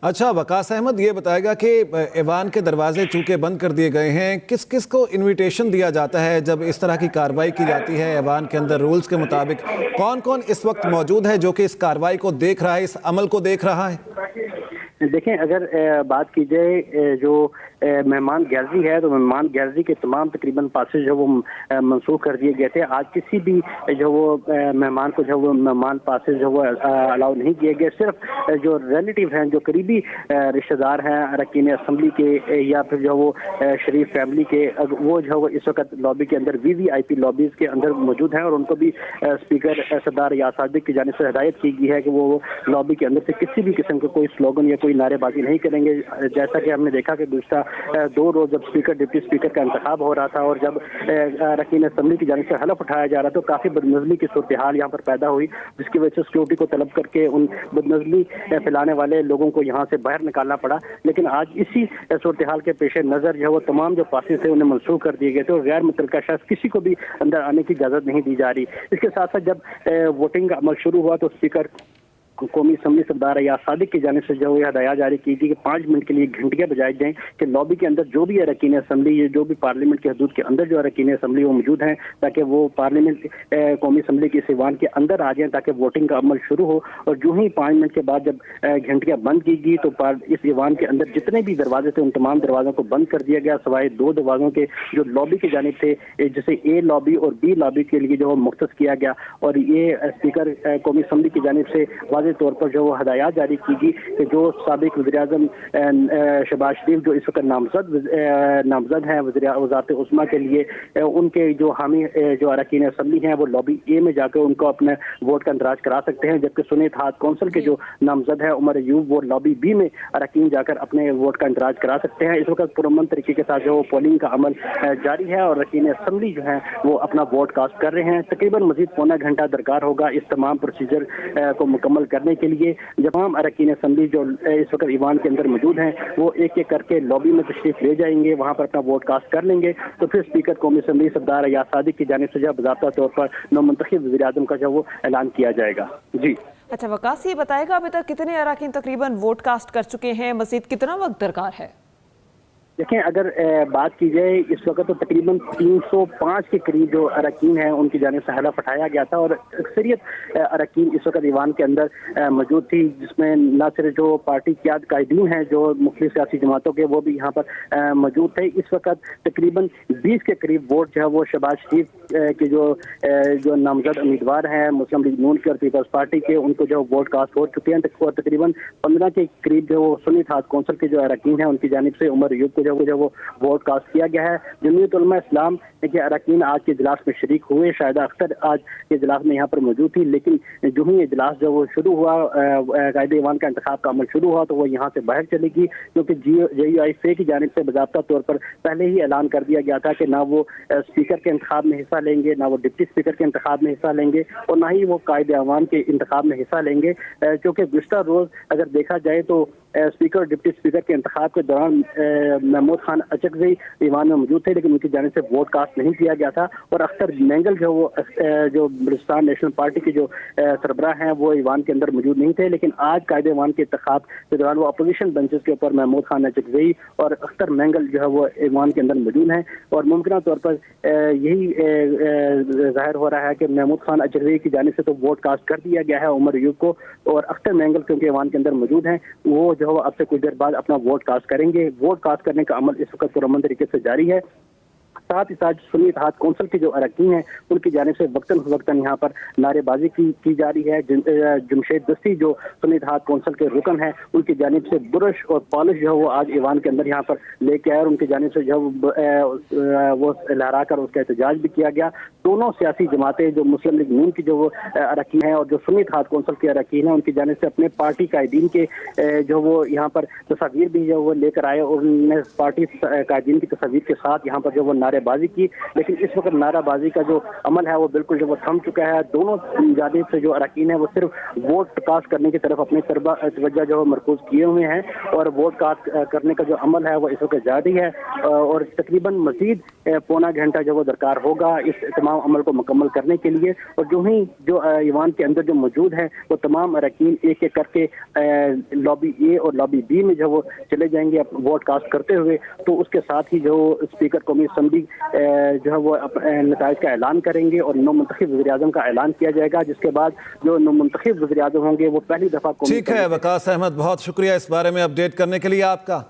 अच्छा, वकास अहमद ये बताएगा कि ऐवान के दरवाजे चूंकि बंद कर दिए गए हैं, किस किस को इनविटेशन दिया जाता है जब इस तरह की कार्रवाई की जाती है ऐवान के अंदर रूल्स के मुताबिक? कौन कौन इस वक्त मौजूद है जो कि इस कार्रवाई को देख रहा है, इस अमल को देख रहा है? देखें, अगर बात की जाए जो मेहमान गैलरी है तो मेहमान गैलरी के तमाम तकरीबन पासेज जो वो मनसूख कर दिए गए थे। आज किसी भी जो वो मेहमान को जो वो मेहमान पासेज जो वो अलाउ नहीं किए गए। सिर्फ जो रिलेटिव हैं, जो करीबी रिश्तेदार हैं अरकान असम्बली के या फिर जो वो शरीफ फैमिली के, वो जो वो इस वक्त लॉबी के अंदर VVIP लॉबीज के अंदर मौजूद हैं और उनको भी स्पीकर सरदार रियाज सादिक की जानिब से हिदायत की गई है कि वो लॉबी के अंदर से किसी भी किस्म का कोई स्लोगन या कोई नारेबाजी नहीं करेंगे। जैसा कि हमने देखा कि गुज़श्ता 2 रोज जब स्पीकर डिप्टी स्पीकर का इंतखाब हो रहा था और जब अरकान असम्बली की जानिब से हलफ उठाया जा रहा था तो काफ़ी बदनज़मी की सूरत हाल यहाँ पर पैदा हुई, जिसकी वजह से सिक्योरिटी को तलब करके उन बदनज़मी फैलाने वाले लोगों को यहाँ से बाहर निकालना पड़ा। लेकिन आज इसी सूरत हाल के पेश नज़र जो वो तमाम जो पासेस थे उन्हें मनसूख कर दिए गए थे और गैर मुतल्लका शख्स किसी को भी अंदर आने की इजाज़त नहीं दी जा रही। इसके साथ साथ जब वोटिंग का अमल शुरू हुआ तो स्पीकर कौमी असम्बली सरदार रियाज सादिक की जानिब से जो यह हदायत जारी की थी कि 5 मिनट के लिए घंटियां बजाई जाएं कि लॉबी के अंदर जो भी अरकान असम्बली, जो भी पार्लियामेंट की हदूद के अंदर जो अरकान असम्बली वो मौजूद हैं, ताकि वो पार्लियामेंट कौमी असम्बली के इस ईवान के अंदर आ जाएं ताकि वोटिंग का अमल शुरू हो। और जो ही 5 मिनट के बाद जब घंटियां बंद की गई तो इस ईवान के अंदर जितने भी दरवाजे थे उन तमाम दरवाजों को बंद कर दिया गया, सवाए 2 दरवाजों के जो लॉबी की जानिब थे, जिसे A लॉबी और B लॉबी के लिए जो मुख्तस किया गया। और ये स्पीकर कौमी असम्बली की जानिब से वाज़ेह तौर पर जो हदायत जारी की गई कि जो साबिक वज़ीर-ए-आज़म शहबाज शरीफ जो इस वक्त नामजद हैं वज़ारत उस्मा के लिए, उनके जो हामी जो अरकान असम्बली हैं वो लॉबी A में जाकर उनको अपने वोट का इंदराज करा सकते हैं, जबकि सुन्नी इत्तेहाद कौंसिल के जो नामजद है उमर अयूब वो लॉबी B में अरकान जाकर अपने वोट का इंदराज करा सकते हैं। इस वक्त पुरअमन तरीके के साथ जो पोलिंग का अमल जारी है और अरकान असम्बली जो है वो अपना वोट कास्ट कर रहे हैं। तकरीबन मजीद पौना घंटा दरकार होगा इस तमाम प्रोसीजर को मुकम्मल करने के लिए। तमाम अरकान असम्बली जो इस वक्त ईवान के अंदर मौजूद हैं वो एक एक करके लॉबी में तशरीफ ले जाएंगे, वहाँ पर अपना वोट कास्ट कर लेंगे। तो फिर स्पीकर कौमी असम्बली सरदार रियाज सादिक की जानिब से जो बाज़ाब्ता तौर पर नौमुंतखब वज़ीर-ए-आज़म का जो वो ऐलान किया जाएगा। जी अच्छा, वकास ये बताएगा अभी तक कितने अरकान तकरीबन वोट कास्ट कर चुके हैं, मज़ीद कितना वक्त दरकार है? देखें, अगर बात की जाए इस वक्त तो तकरीबन 305 के करीब जो अरकान हैं उनकी जानिब से हलफ उठाया गया था और अक्सरियत अरकान इस वक्त ईवान के अंदर मौजूद थी, जिसमें न सिर्फ जो पार्टी कायदीन हैं जो मुख्तलिफ सियासी जमातों के वो भी यहाँ पर मौजूद थे। इस वक्त तकरीबन 20 के करीब वोट जो है वो शहबाज शरीफ के जो नामजद उम्मीदवार हैं मुस्लिम लीग नून के और पीपल्स पार्टी के, उनको जो वोट कास्ट हो चुके हैं और तकरीबन 15 के करीब जो सुन्नी इत्तेहाद कौंसिल के जो अरकान हैं उनकी जानिब से उमर अयूब जो वो वोट कास्ट किया गया है। जमीयत उलमा इस्लाम के अरकान आज के इजलास में शरीक हुए। शायद अख्तर आज के इजलास में यहाँ पर मौजूद थी, लेकिन जो ही इजलास जो वो शुरू हुआ, कायदे ईवान का इंतखाब का अमल शुरू हुआ तो वो यहाँ से बाहर चली गई, क्योंकि JUI की जानिब से बाज़ाब्ता तौर पर पहले ही ऐलान कर दिया गया था कि ना वो स्पीकर के इंतखाब में हिस्सा लेंगे, ना वो डिप्टी स्पीकर के इंतखाब में हिस्सा लेंगे और ना ही वो कायदे ईवान के इंतखाब में हिस्सा लेंगे। क्योंकि गुज़श्ता रोज़ अगर देखा जाए तो स्पीकर और डिप्टी स्पीकर के इंतखाब के दौरान महमूद खान अचकज़ई ईवान में मौजूद थे, लेकिन उनकी जानिब से वोट कास्ट नहीं किया गया था और अख्तर मैंगल जो बलूचिस्तान नेशनल पार्टी के जो सरबराह हैं वो ईवान के अंदर मौजूद नहीं थे। लेकिन आज कायदे ईवान के इंतखाब के दौरान वो अपोजिशन बेंचेस के ऊपर महमूद खान अचकज़ई और अख्तर मैंगल जो है वो ईवान के अंदर मौजूद हैं और मुमकिन तौर पर यही जाहिर हो रहा है कि महमूद खान अचकज़ई की जानिब से तो वोट कास्ट कर दिया गया है उमर अयूब को, और अख्तर मैंगल क्योंकि ईवान के अंदर मौजूद हैं वो जो अब से कुछ देर बाद अपना वोट कास्ट करेंगे। वोट कास्ट करने का अमल इस वक्त पुरअमन तरीके से जारी है। साथ ही साथ सुन्नी इत्तेहाद कौंसिल के जो अरकान हैं उनकी जानिब से वक्तन फवक्तन यहाँ पर नारेबाजी की जा रही है। जमशेद दस्ती जो सुन्नी इत्तेहाद कौंसिल के रुकन हैं उनकी जानिब से बुरश और पॉलिश जो है वो आज ईवान के अंदर यहाँ पर लेके आए और उनकी जानिब से जो वो लहरा कर उसका एहतजाज भी किया गया। दोनों सियासी जमातें जो मुस्लिम लीग नून की जो वो अरकान हैं और जो सुन्नी इत्तेहाद कौंसिल के अरकान हैं उनकी जानिब से अपने पार्टी कायदीन के जो वो यहाँ पर तस्वीर भी जो वो लेकर आए और उन्होंने पार्टी कायदीन की तस्वीर के साथ यहाँ पर जो वो نعرے بازی کی، لیکن اس وقت نعرہ بازی کا جو عمل ہے وہ بالکل جو وہ تھم چکا ہے۔ دونوں جانب سے جو اراکین ہیں وہ صرف ووٹ کاسٹ کرنے کی طرف اپنی توجہ جو مرکوز کیے ہوئے ہیں، اور ووٹ کاسٹ کرنے کا جو عمل ہے وہ اس وقت جاری ہے، اور تقریباً مزید پونا گھنٹہ جو وہ درکار ہوگا اس تمام عمل کو مکمل کرنے کے لیے۔ اور جو ہی جو ایوان کے اندر جو موجود ہیں وہ تمام اراکین ایک ایک کر کے لابی اے اور لابی بی میں جو وہ چلے جائیں گے ووٹ کاسٹ کرتے ہوئے۔ تو اس کے ساتھ ہی جو اسپیکر قومی اسمبلی جو ہے وہ نتائج کا اعلان کریں گے اور نو منتخب وزیر اعظم کا اعلان کیا جائے گا، جس کے بعد جو نو منتخب وزیر اعظم ہوں گے وہ پہلی دفعہ ٹھیک ہے وقاص احمد، بہت شکریہ اس بارے میں اپڈیٹ کرنے کے لیے آپ کا۔